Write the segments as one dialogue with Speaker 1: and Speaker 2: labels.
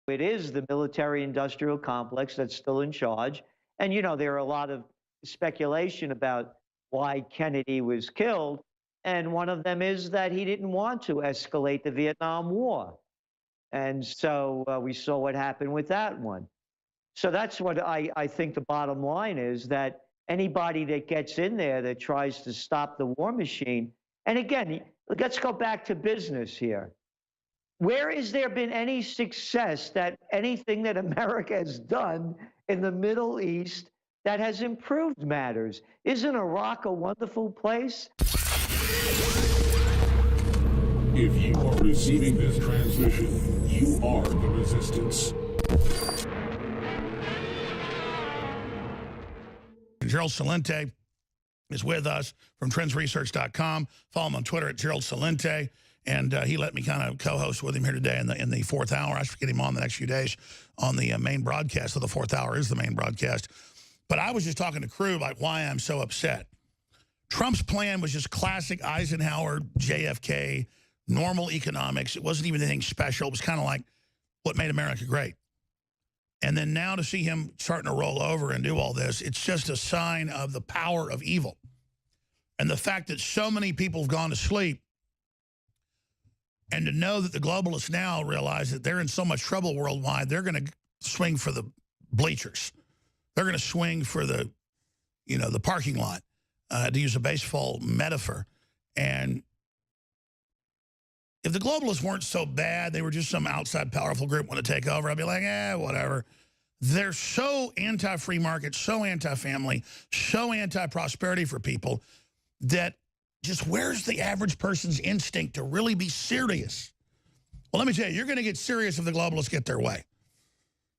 Speaker 1: It is the military-industrial complex that's still in charge. And, you know, there are a lot of speculation about why Kennedy was killed. And one of them is that he didn't want to escalate the Vietnam War. And so we saw what happened with that one. So that's what I think the bottom line is, that anybody that gets in there that tries to stop the war machine, and again, let's go back to business here. Where has there been any success, that anything that America has done in the Middle East that has improved matters? Isn't Iraq a wonderful place?
Speaker 2: If you are receiving this transmission, you are the resistance.
Speaker 3: Gerald Celente is with us from trendsresearch.com. Follow him on Twitter at Gerald Celente. And he let me kind of co-host with him here today in the fourth hour. I should get him on the next few days on the main broadcast. So the fourth hour is the main broadcast. But I was just talking to crew like why I'm so upset. Trump's plan was just classic Eisenhower, JFK, normal economics. It wasn't even anything special. It was kind of like what made America great. And then now to see him starting to roll over and do all this, it's just a sign of the power of evil. And the fact that so many people have gone to sleep, and to know that the globalists now realize that they're in so much trouble worldwide, they're going to swing for the bleachers. They're going to swing for the, you know, the parking lot, to use a baseball metaphor. And if the globalists weren't so bad, they were just some outside powerful group want to take over, I'd be like, whatever. They're so anti-free market, so anti-family, so anti-prosperity for people that just where's the average person's instinct to really be serious? Well, let me tell you, you're going to get serious if the globalists get their way.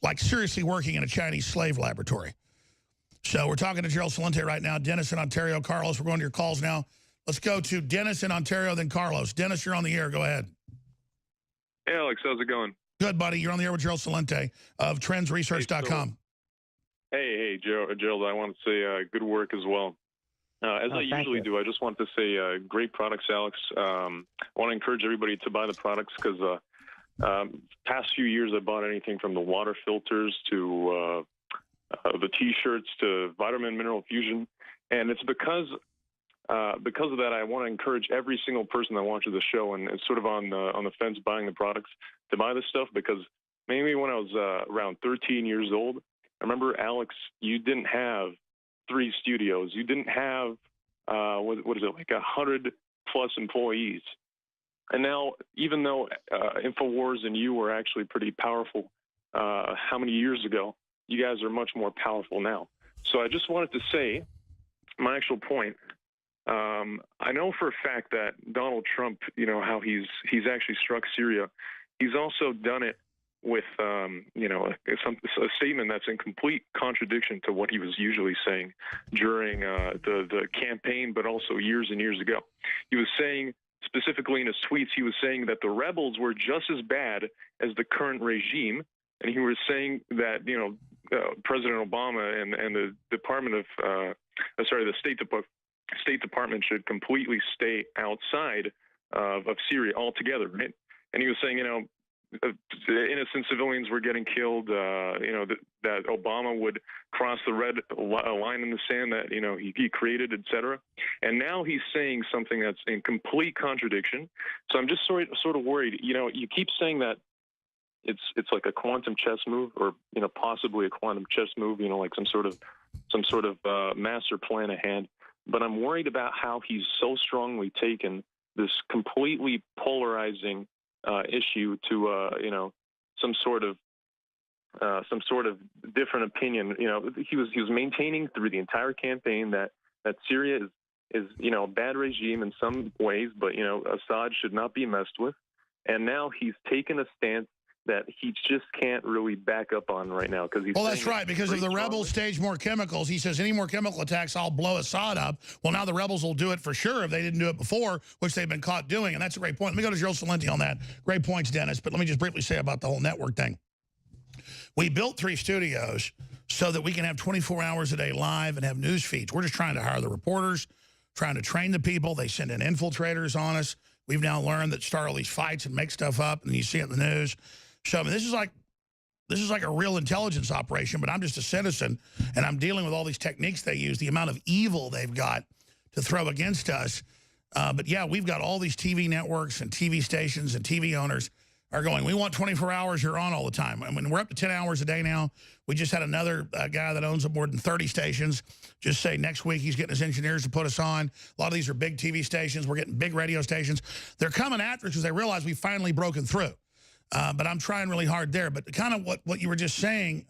Speaker 3: Like seriously working in a Chinese slave laboratory. So we're talking to Gerald Celente right now. Dennis in Ontario. Carlos, we're going to your calls now. Let's go to Dennis in Ontario, then Carlos. Dennis, you're on the air. Go ahead.
Speaker 4: Hey, Alex. How's it going?
Speaker 3: Good, buddy. You're on the air with Gerald Celente of trendsresearch.com.
Speaker 4: Hey, Gerald, I want to say good work as well. As I usually do, I just want to say great products, Alex. I want to encourage everybody to buy the products because past few years I bought anything from the water filters to the T-shirts to vitamin mineral fusion, and it's because of that I want to encourage every single person that watches the show and is sort of on the fence buying the products to buy this stuff, because maybe when I was around 13 years old, I remember, Alex, you didn't have 3 studios. You didn't have, what is it, like 100+ employees. And now, even though InfoWars and you were actually pretty powerful how many years ago, you guys are much more powerful now. So I just wanted to say, my actual point, I know for a fact that Donald Trump, you know, how he's actually struck Syria. He's also done it with, you know, a statement that's in complete contradiction to what he was usually saying during the campaign, but also years and years ago. He was saying, specifically in his tweets, he was saying that the rebels were just as bad as the current regime, and he was saying that, you know, President Obama and the Department of, the State Department should completely stay outside of Syria altogether, right? And he was saying, you know, innocent civilians were getting killed, you know, that Obama would cross the red line in the sand that, you know, he created, etc. And now he's saying something that's in complete contradiction. So I'm just sort of worried. You know, you keep saying that it's like a quantum chess move, or, you know, possibly a quantum chess move, you know, like some sort of master plan ahead. But I'm worried about how he's so strongly taken this completely polarizing issue to you know, some sort of different opinion. You know, he was maintaining through the entire campaign that Syria is you know, a bad regime in some ways, but, you know, Assad should not be messed with. And now he's taken a stance that he just can't really back up on right now, because he's
Speaker 3: well, that's right, because if the rebels stage more chemicals, he says any more chemical attacks, I'll blow Assad up. Well, now the rebels will do it for sure if they didn't do it before, which they've been caught doing, and that's a great point. Let me go to Gerald Celente on that. Great points, Dennis, but let me just briefly say about the whole network thing. We built 3 studios so that we can have 24 hours a day live and have news feeds. We're just trying to hire the reporters, trying to train the people. They send in infiltrators on us. We've now learned that start all these fights and make stuff up, and you see it in the news. So I mean, this is like this is like a real intelligence operation, but I'm just a citizen, and I'm dealing with all these techniques they use, the amount of evil they've got to throw against us. But yeah, we've got all these TV networks and TV stations and TV owners are going, we want 24 hours, you're on all the time. I mean, we're up to 10 hours a day now. We just had another guy that owns more than 30 stations just say next week he's getting his engineers to put us on. A lot of these are big TV stations. We're getting big radio stations. They're coming after us because they realize we've finally broken through. But I'm trying really hard there. But kind of what you were just saying,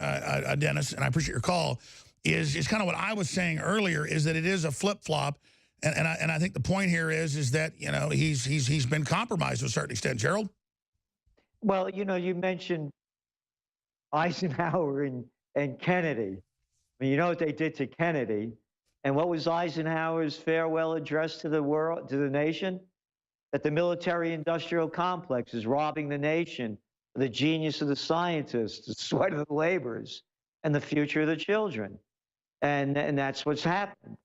Speaker 3: Dennis, and I appreciate your call, is kind of what I was saying earlier, is that it is a flip-flop. And I think the point here is that, you know, he's been compromised to a certain extent. Gerald?
Speaker 1: Well, you know, you mentioned Eisenhower and Kennedy. I mean, you know what they did to Kennedy, and what was Eisenhower's farewell address to the world, to the nation? That the military-industrial complex is robbing the nation of the genius of the scientists, the sweat of the laborers, and the future of the children. And that's what's happened.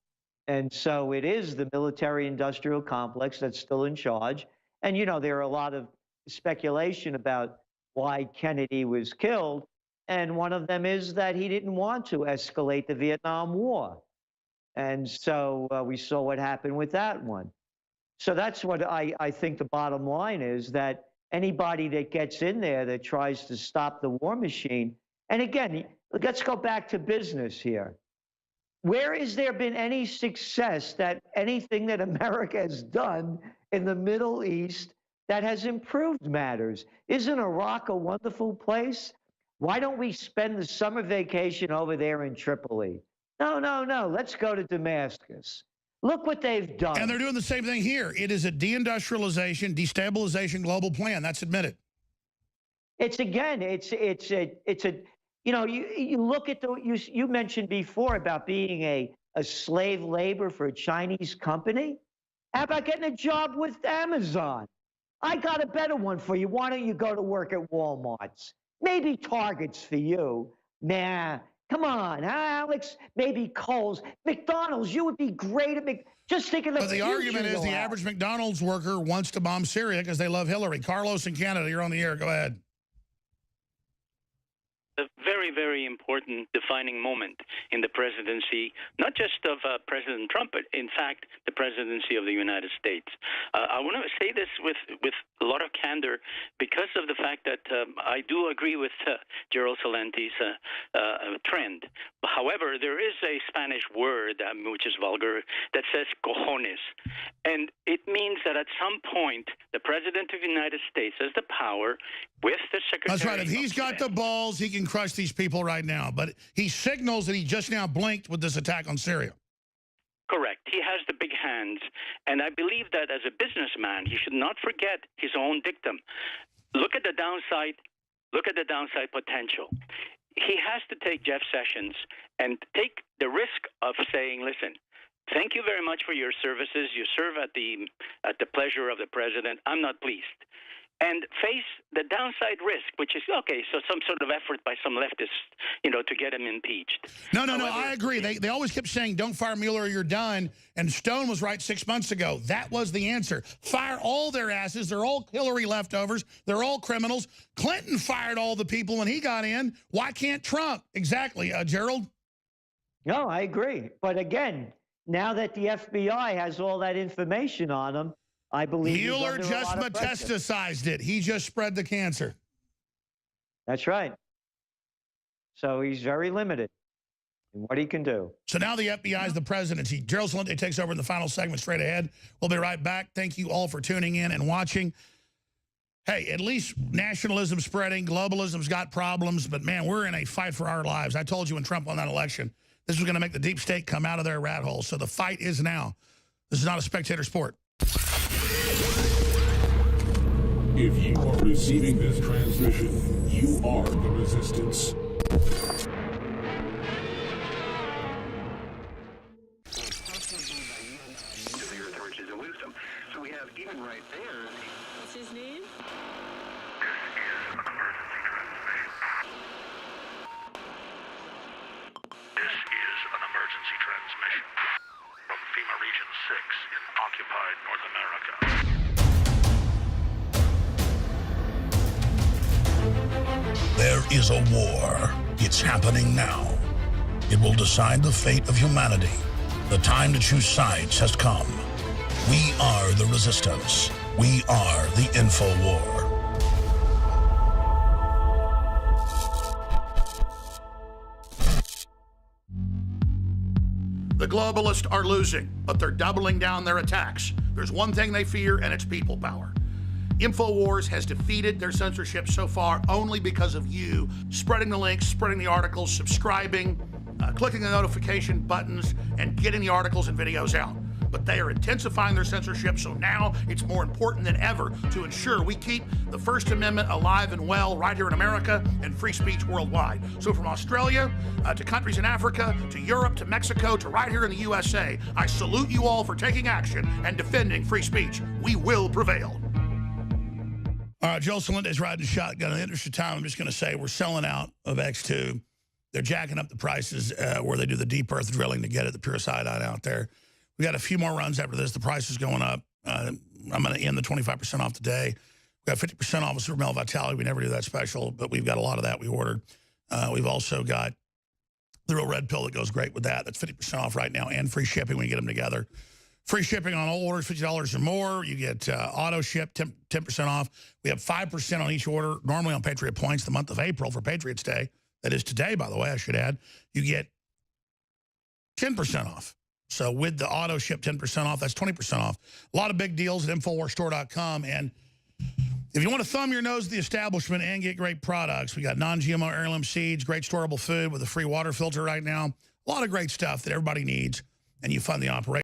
Speaker 1: And so it is the military-industrial complex that's still in charge. And, you know, there are a lot of speculation about why Kennedy was killed. And one of them is that he didn't want to escalate the Vietnam War. And so we saw what happened with that one. So that's what I think the bottom line is, that anybody that gets in there that tries to stop the war machine, and again, let's go back to business here. Where has there been any success that anything that America has done in the Middle East that has improved matters? Isn't Iraq a wonderful place? Why don't we spend the summer vacation over there in Tripoli? No, no, no. Let's go to Damascus. Look what they've done.
Speaker 3: And they're doing the same thing here. It is a deindustrialization, destabilization global plan. That's admitted.
Speaker 1: It's again, it's a, you know, you look at you mentioned before about being a slave labor for a Chinese company. How about getting a job with Amazon? I got a better one for you. Why don't you go to work at Walmart's? Maybe Target's for you. Nah, come on, huh, Alex? Maybe Kohl's. McDonald's, you would be great at just think of the
Speaker 3: But the argument is the average McDonald's worker wants to bomb Syria because they love Hillary. Carlos in Canada, you're on the air. Go ahead.
Speaker 5: A very, very important defining moment in the presidency, not just of President Trump, but in fact, the presidency of the United States. I want to say this with a lot of candor because of the fact that I do agree with Gerald Salente's trend. However, there is a Spanish word, which is vulgar, that says cojones. And it means that at some point, the President of the United States has the power with the Secretary.
Speaker 3: That's right. If he's got the balls, he can crush these people right now. But he signals that he just now blinked with this attack on Syria.
Speaker 5: Correct. He has the big hands. And I believe that as a businessman, he should not forget his own dictum. Look at the downside. Look at the downside potential. He has to take Jeff Sessions and take the risk of saying, listen, thank you very much for your services. You serve at the pleasure of the president. I'm not pleased. And face the downside risk, which is, okay, so some sort of effort by some leftists, you know, to get him impeached.
Speaker 3: No, I agree. They always kept saying, don't fire Mueller or you're done. And Stone was right 6 months ago. That was the answer. Fire all their asses. They're all Hillary leftovers. They're all criminals. Clinton fired all the people when he got in. Why can't Trump? Exactly. Gerald?
Speaker 1: No, I agree. But again, now that the FBI has all that information on him, I believe
Speaker 3: Mueller just metastasized it. He just spread the cancer.
Speaker 1: That's right. So he's very limited in what he can do.
Speaker 3: So now the FBI is the presidency. Gerald Celente takes over in the final segment straight ahead. We'll be right back. Thank you all for tuning in and watching. Hey, at least nationalism's spreading. Globalism's got problems. But, man, we're in a fight for our lives. I told you when Trump won that election, this was going to make the deep state come out of their rat hole. So the fight is now. This is not a spectator sport.
Speaker 2: If you are receiving this transmission, you are the resistance.
Speaker 6: The earth, riches, and wisdom. So we have even right there.
Speaker 7: What's his name?
Speaker 8: This is an emergency transmission from FEMA Region 6 in occupied North America.
Speaker 9: There
Speaker 3: is a war. It's happening now. It will decide the fate of humanity. The time to choose sides has come. We are the resistance. We are the InfoWar. The globalists are losing, but they're doubling down their attacks. There's one thing they fear, and it's people power. InfoWars has defeated their censorship so far only because of you spreading the links, spreading the articles, subscribing, clicking the notification buttons, and getting the articles and videos out. But they are intensifying their censorship, so now it's more important than ever to ensure we keep the First Amendment alive and well right here in America and free speech worldwide. So from Australia to countries in Africa, to Europe, to Mexico, to right here in the USA, I salute you all for taking action and defending free speech. We will prevail. All right, Joel Salente is riding shotgun. In the interest of time, I'm just going to say we're selling out of X2. They're jacking up the prices where they do the deep earth drilling to get it, the pure iodine out there. We got a few more runs after this. The price is going up. I'm going to end the 25% off today. We got 50% off of Super Male Vitality. We never do that special, but we've got a lot of that we ordered. We've also got the Real Red Pill that goes great with that. That's 50% off right now and free shipping when you get them together. Free shipping on all orders, $50 or more. You get auto ship, 10% off. We have 5% on each order, normally on Patriot Points the month of April for Patriots Day. That is today, by the way, I should add. You get 10% off. So with the auto ship 10% off, that's 20% off. A lot of big deals at InfoWarsStore.com. And if you want to thumb your nose at the establishment and get great products, we got non-GMO heirloom seeds, great storable food with a free water filter right now. A lot of great stuff that everybody needs, and you fund the operation.